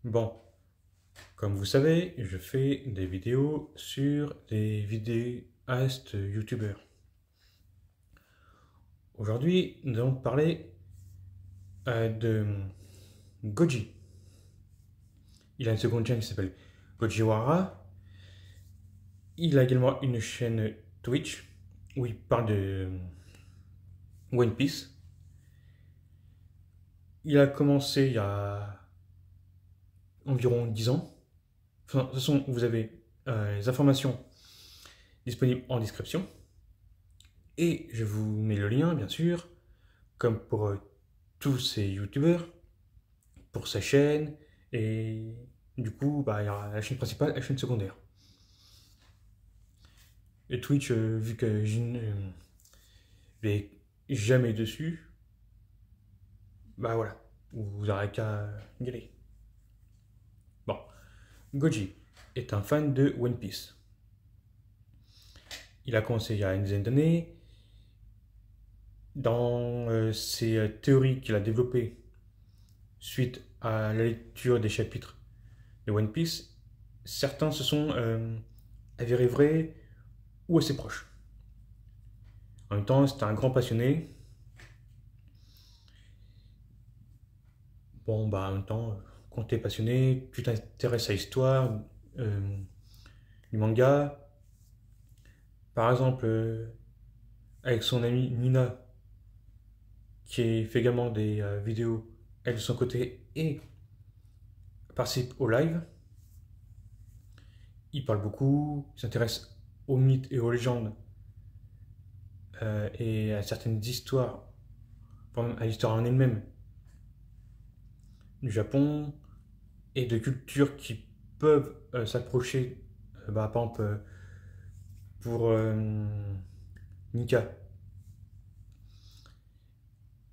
Bon, comme vous savez, je fais des vidéos sur des vidéastes youtubeurs. Aujourd'hui, nous allons parler de Goji. Il a une seconde chaîne qui s'appelle Gojiwara. Il a également une chaîne Twitch où il parle de One Piece. Il a commencé il y a environ 10 ans. Enfin, de toute façon, vous avez les informations disponibles en description. Et je vous mets le lien, bien sûr, comme pour tous ces youtubeurs, pour sa chaîne, et du coup, bah, il y aura la chaîne principale et la chaîne secondaire. Et Twitch, vu que je ne vais jamais dessus, bah voilà, vous n'aurez qu'à y aller. Bon, Goji est un fan de One Piece. Il a commencé il y a une dizaine d'années. Dans ses théories qu'il a développées suite à la lecture des chapitres de One Piece, certains se sont avérés vrais ou assez proches. En même temps, c'était un grand passionné. Bon, bah, en même temps, quand t'es passionné, tu t'intéresses à l'histoire du manga. Par exemple, avec son amie Nina, qui fait également des vidéos, elle de son côté, et participe au live. Il parle beaucoup, il s'intéresse aux mythes et aux légendes et à certaines histoires, à l'histoire en elle-même du Japon et de cultures qui peuvent s'approcher, bah, par exemple, pour Nika,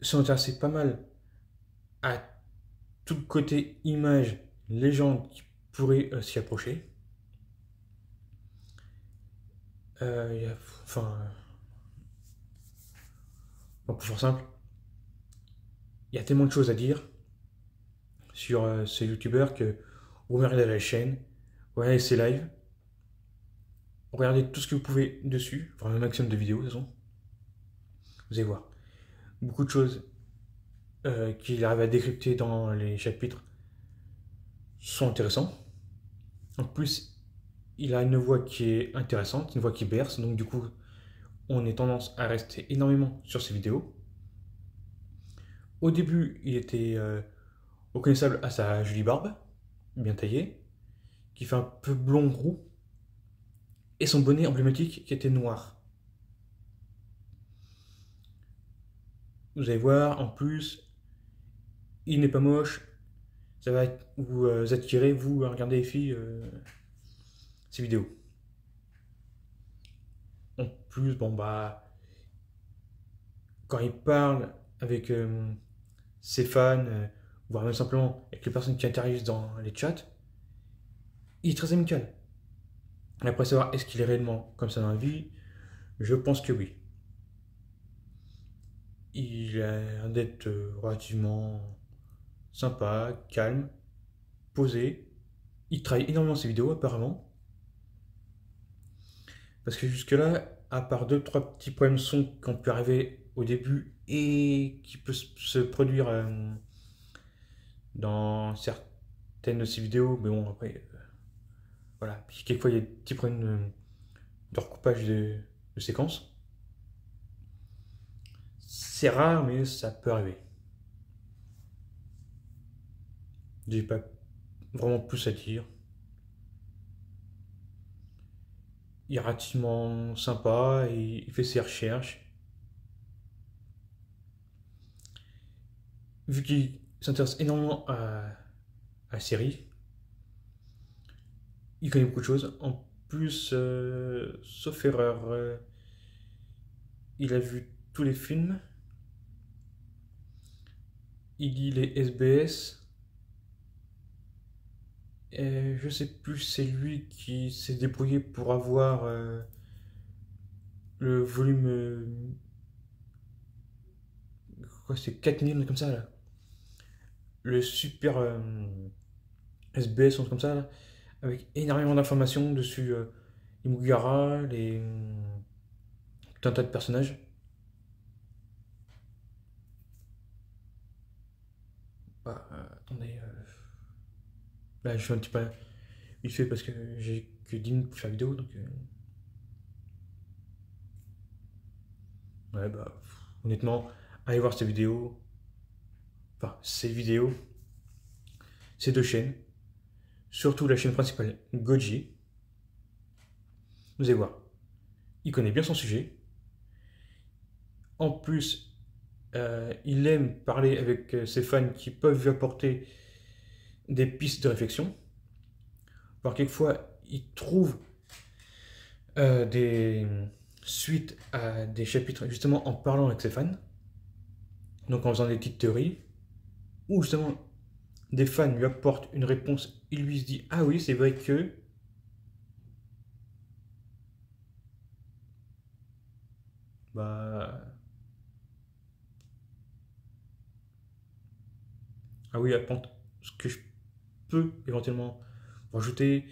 s'intéresser pas mal à tout le côté image, légende qui pourrait s'y approcher. Enfin, pour faire simple, il y a tellement de choses à dire sur ce youtubeur que vous regardez la chaîne, vous regardez ses lives, regardez tout ce que vous pouvez dessus, enfin un maximum de vidéos de toute façon. Vous allez voir beaucoup de choses qu'il arrive à décrypter dans les chapitres sont intéressants. En plus, il a une voix qui est intéressante, une voix qui berce, donc du coup, on est tendance à rester énormément sur ses vidéos. Au début, il était reconnaissable à sa jolie barbe, bien taillée, qui fait un peu blond roux, et son bonnet emblématique qui était noir. Vous allez voir, en plus, il n'est pas moche, ça va vous attirer, vous, à regarder les filles, ces vidéos. En plus, bon bah, quand il parle avec ses fans, voire même simplement avec les personnes qui interagissent dans les chats, il est très amical. Après savoir est-ce qu'il est réellement comme ça dans la vie, je pense que oui. Il a l'air d'être relativement sympa, calme, posé. Il travaille énormément ses vidéos apparemment. Parce que jusque-là, à part deux, trois petits problèmes de son qui ont pu arriver au début et qui peuvent se produire dans certaines de ses vidéos, mais bon, après, voilà. Puis quelquefois, il y a des petits problèmes de recoupage de séquences. C'est rare, mais ça peut arriver. J'ai pas vraiment plus à dire. Il est relativement sympa et il fait ses recherches. Vu qu'il s'intéresse énormément à la série, il connaît beaucoup de choses. En plus, sauf erreur, il a vu tous les films. Il lit les SBS. Et je sais plus, c'est lui qui s'est débrouillé pour avoir le volume. Quoi, c'est 4000 comme ça là. Le super. SBS, un truc comme ça, là, avec énormément d'informations dessus. Les Mugiwara, tout un tas de personnages. Bah, attendez. Là, je suis un petit peu vite fait parce que j'ai que 10 minutes pour faire la vidéo. Donc, ouais, bah, honnêtement, allez voir ces vidéos. Enfin, ces vidéos. Ces deux chaînes. Surtout la chaîne principale, Goji. Vous allez voir. Il connaît bien son sujet. En plus, il aime parler avec ses fans qui peuvent lui apporter des pistes de réflexion. Alors quelquefois, il trouve des suites à des chapitres justement en parlant avec ses fans. Donc en faisant des petites théories. Ou justement, des fans lui apportent une réponse. Il lui se dit, ah oui, c'est vrai que... Bah... Ah oui, ce que je peux éventuellement rajouter,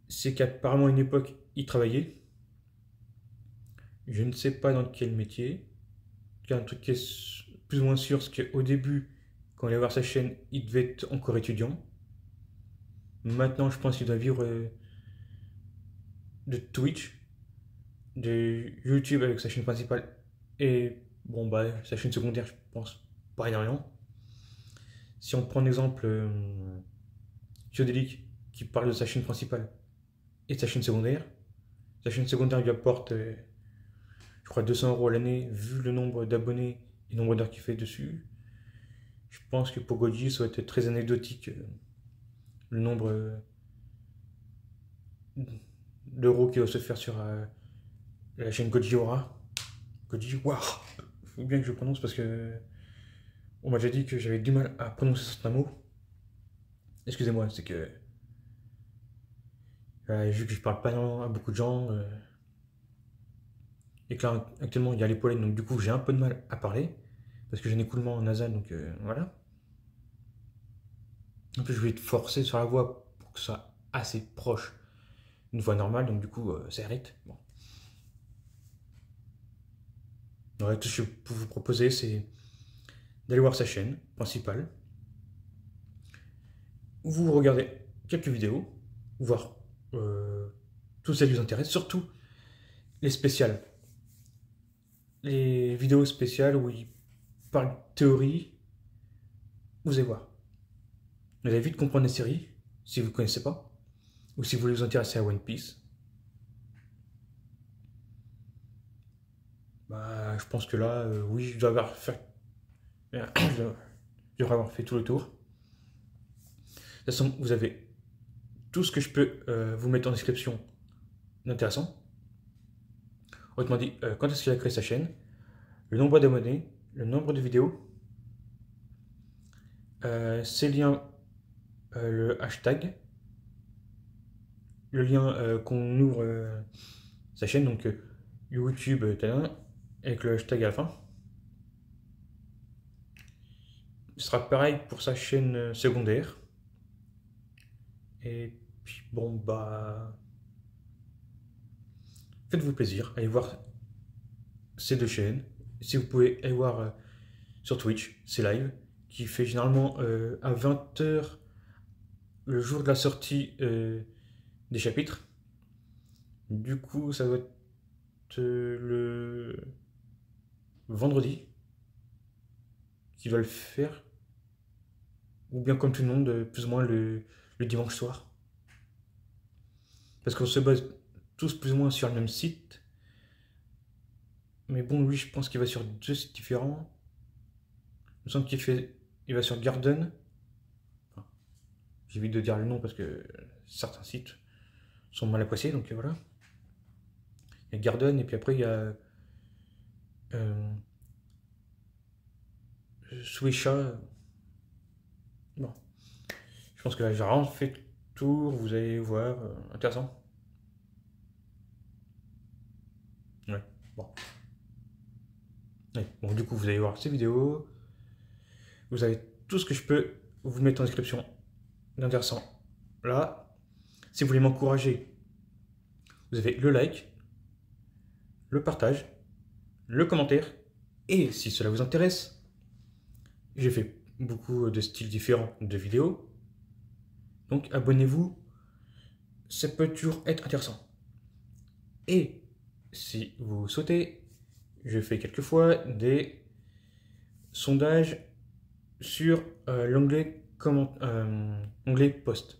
c'est qu'apparemment à une époque, il travaillait. Je ne sais pas dans quel métier. Il y a un truc qui est plus ou moins sûr, c'est qu'au début, quand il allait voir sa chaîne, il devait être encore étudiant. Maintenant, je pense qu'il doit vivre de Twitch, de YouTube avec sa chaîne principale et bon bah sa chaîne secondaire, je pense pas énormément. Si on prend l'exemple Fiodelic qui parle de sa chaîne principale et de sa chaîne secondaire lui apporte, je crois, 200 € à l'année, vu le nombre d'abonnés et le nombre d'heures qu'il fait dessus. Je pense que pour Goji, ça va être très anecdotique le nombre d'euros qu'il va se faire sur la chaîne Gojiwara. Gojiwara. Il faut bien que je prononce parce que on m'a déjà dit que j'avais du mal à prononcer certains mots. Excusez-moi, c'est que vu que je parle pas à beaucoup de gens et que là actuellement il y a les pollens, donc du coup j'ai un peu de mal à parler parce que j'ai un écoulement nasal, donc voilà. En plus je vais être forcé sur la voix pour que ce soit assez proche d'une voix normale, donc du coup ça irrite. Bon. Ouais, tout ce que je peux vous proposer, c'est d'aller voir sa chaîne principale. Vous regardez quelques vidéos, voir tout ça qui vous intéresse, surtout les spéciales. Les vidéos spéciales où il parle de théorie, vous allez voir. Vous allez vite comprendre les séries, si vous ne connaissez pas, ou si vous voulez vous intéresser à One Piece. Bah, je pense que là, oui, je devrais avoir fait tout le tour. De toute façon, vous avez tout ce que je peux vous mettre en description d'intéressant. Autrement dit, quand est-ce qu'il a créé sa chaîne, le nombre d'abonnés, le nombre de vidéos, ses liens, le hashtag, le lien qu'on ouvre sa chaîne, donc YouTube, avec le hashtag à la fin. Ce sera pareil pour sa chaîne secondaire. Et puis bon bah... Faites-vous plaisir, allez voir ces deux chaînes. Si vous pouvez aller voir sur Twitch, c'est live, qui fait généralement à 20 h le jour de la sortie des chapitres. Du coup, ça doit être le vendredi qui va le faire. Ou bien comme tout le monde, plus ou moins le dimanche soir. Parce qu'on se base tous plus ou moins sur le même site. Mais bon, lui, je pense qu'il va sur deux sites différents. Il me semble il va sur Garden. Enfin, j'évite de dire le nom parce que certains sites sont mal appréciés, donc voilà. Il y a Garden et puis après il y a Swisha. Bon, je pense que là j'ai vraiment fait le tour, vous allez voir, intéressant. Ouais, bon. Ouais, bon, du coup, vous allez voir ces vidéos. Vous avez tout ce que je peux vous mettre en description d'intéressant. Là, si vous voulez m'encourager, vous avez le like, le partage, le commentaire, et si cela vous intéresse, j'ai fait beaucoup de styles différents de vidéos, donc abonnez-vous, ça peut toujours être intéressant. Et si vous souhaitez, je fais quelquefois des sondages sur l'onglet onglet post,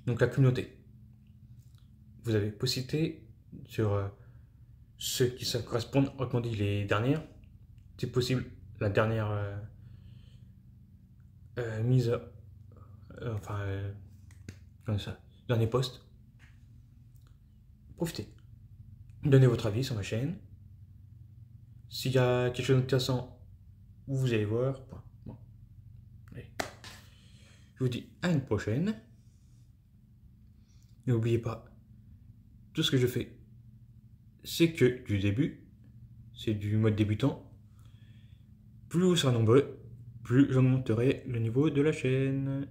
donc la communauté. Vous avez possibilité sur ceux qui ça correspondent, autrement dit les dernières, c'est possible la dernière mise, comme ça, dernier post. Profitez, donnez votre avis sur ma chaîne. S'il y a quelque chose d'intéressant, vous allez voir. Bon. Allez. Je vous dis à une prochaine. N'oubliez pas, tout ce que je fais, c'est que du début, c'est du mode débutant. Plus vous serez nombreux, plus j'augmenterai le niveau de la chaîne.